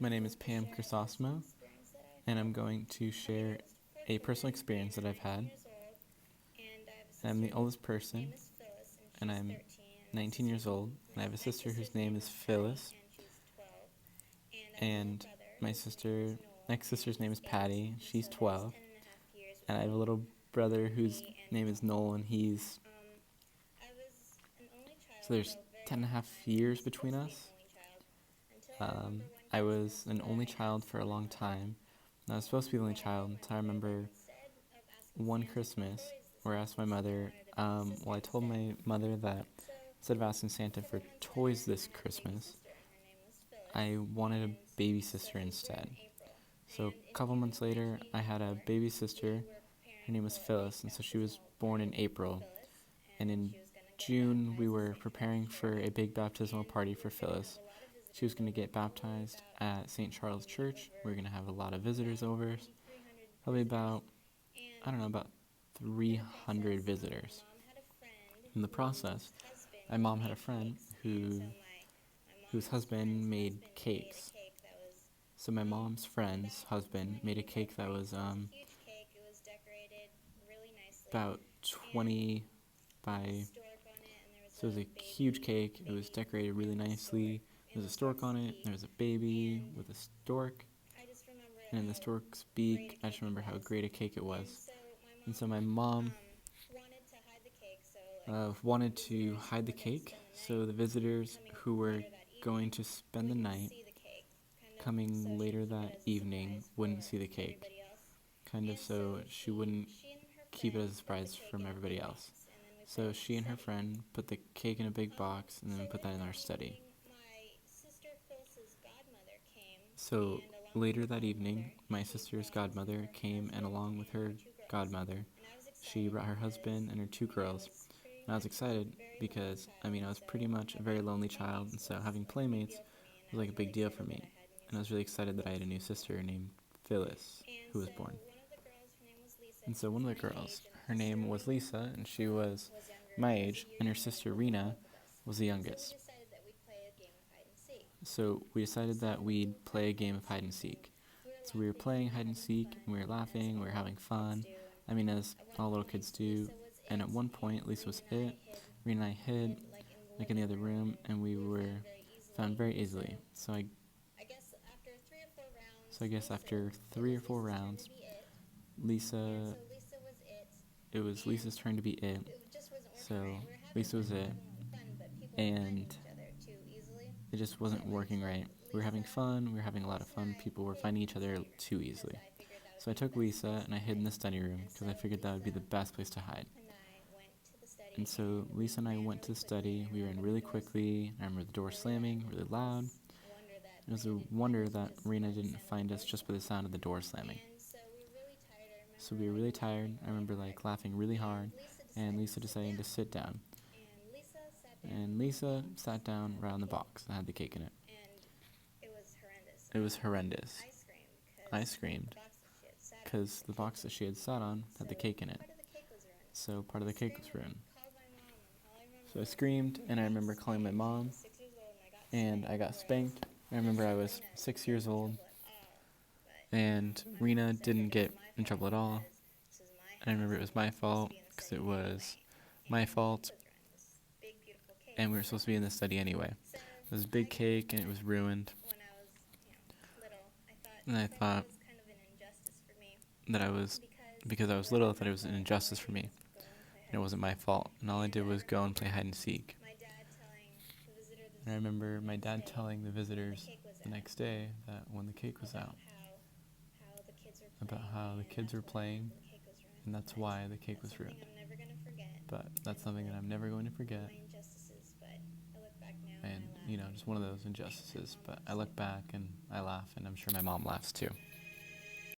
My name is Pam Chrysosimo, and I'm going to share a personal experience that I've had. I'm the oldest person, and I'm 19 years old, and I have a sister whose name is Phyllis, and my next sister's name is Patty. She's 12, and I have a little brother whose name is Noel, and so there's 10 and a half years between us. I was an only child for a long time. And I was supposed to be the only child until I remember one Christmas where I asked my mother, I told my mother that instead of asking Santa for toys this Christmas, I wanted a baby sister instead. So a couple months later, I had a baby sister. Her name was Phyllis, and so she was born in April. And in June, we were preparing for a big baptismal party for Phyllis. She was going to get baptized at St. Charles Church. We were going to have a lot of visitors over, probably about 300 visitors. In the process, my mom had a friend whose husband made cakes. So my mom's friend's husband made a cake that was about 20 by... So it was a huge cake. It was decorated really nicely. There was a stork on it. There was a baby with a stork. And in the stork's beak, I just remember how great a cake it was. And so my mom wanted to hide the cake so the visitors who were going to spend the night coming later that evening wouldn't see the cake, kind of so she wouldn't keep it as a surprise from everybody else. So she and her friend put the cake in a big box and then we put that in our study. So later that evening, my sister's godmother came, and along with her godmother, she brought her husband and her two girls. And I was excited because, I was pretty much a very lonely child, and so having playmates was like a big deal for me. And I was really excited that I had a new sister named Phyllis, who was born. And so one of the girls, her name was Lisa, and she was my age, and her sister Rena was the youngest. So we decided that we'd play a game of hide and seek. So we were playing hide and seek, and we were laughing, we were having fun. As all little kids do. And at one point, Lisa was it, Rena and I hid, like in the other room, and we were found very easily. So I guess after 3 or 4 rounds, it was Lisa's turn to be it. So Lisa was it, and it just wasn't working right. We were having fun, we were having a lot of fun, people were finding each other too easily. So I took Lisa and I hid in the study room because I figured that would be the best place to hide. And so Lisa and I went to the study. We ran really quickly. I remember the door slamming really loud. It was a wonder that Rena didn't find us just by the sound of the door slamming. So we were really tired. I remember laughing really hard, and Lisa deciding to sit down. And Lisa sat down right on the box that had the cake in it. It was horrendous. I screamed because the box that she had sat on had the cake in it. So part of the cake was ruined. So I screamed, and I remember calling my mom, and I got spanked. I remember I was 6 years old, and Rena didn't get in trouble at all. I remember it was my fault, because it was my fault, and we were supposed to be in the study anyway. It was a big cake, and it was ruined. And I thought that because I was little, I thought it was an injustice for me. And it wasn't my fault. And all I did was go and play hide and seek. And I remember my dad telling the visitors the next day that when the cake was out, about how the kids were playing, and that's why the cake was ruined. But that's something that I'm never going to forget. And, just one of those injustices. But I look back and I laugh, and I'm sure my mom laughs too.